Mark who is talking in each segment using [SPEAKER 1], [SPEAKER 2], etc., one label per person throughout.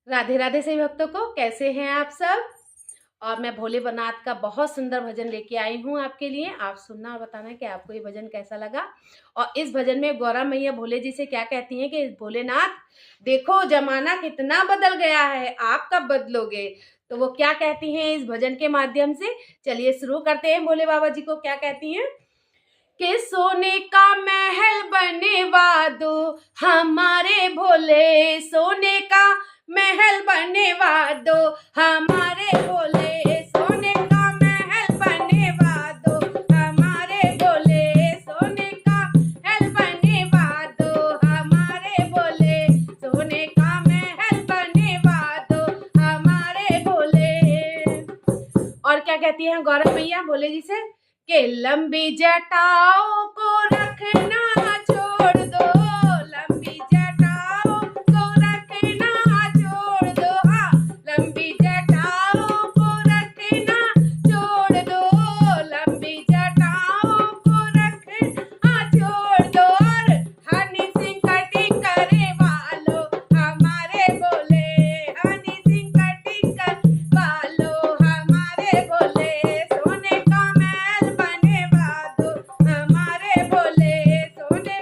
[SPEAKER 1] राधे राधे सभी भक्तों को, कैसे हैं आप सब। और मैं भोलेनाथ का बहुत सुंदर भजन लेके आई हूँ आपके लिए। आप सुनना और बताना कि आपको ये भजन कैसा लगा। और इस भजन में गौरा मैया भोले जी से क्या कहती हैं कि भोलेनाथ देखो जमाना कितना बदल गया है, आप कब बदलोगे। तो वो क्या कहती हैं इस भजन के माध्यम से। चलिए शुरू करते हैं। भोले बाबा जी को क्या कहती हैं कि सोने का महल बनवा दो हमारे भोले, सोने का महल बनवा दो हमारे भोले, सोने का महल बनवा दो हमारे भोले, सोने का महल बनवा दो हमारे भोले, सोने का महल बनवा दो हमारे भोले। और क्या कहती हैं गौरव मैया भोले जी से कि लंबी जटाओं को रखना छोड़ दो, लंबी जटाओं को रखना छोड़ दो, हाँ लंबी जटाओं को रखना छोड़ दो, लंबी जटाओं को रखना छोड़ दो। और हनी सिंह कटिंग करे वालो हमारे भोले, हनी सिंह कटिंग कर वालो हमारे भोले, सोने का महल बनवा दो हमारे भोले, सोने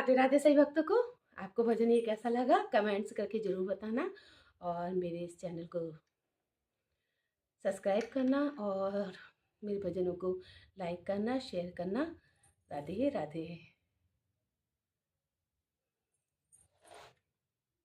[SPEAKER 1] राधे राधे सही भक्तों को। आपको भजन ये कैसा लगा कमेंट्स करके ज़रूर बताना और मेरे इस चैनल को सब्सक्राइब करना और मेरे भजनों को लाइक करना, शेयर करना। राधे राधे।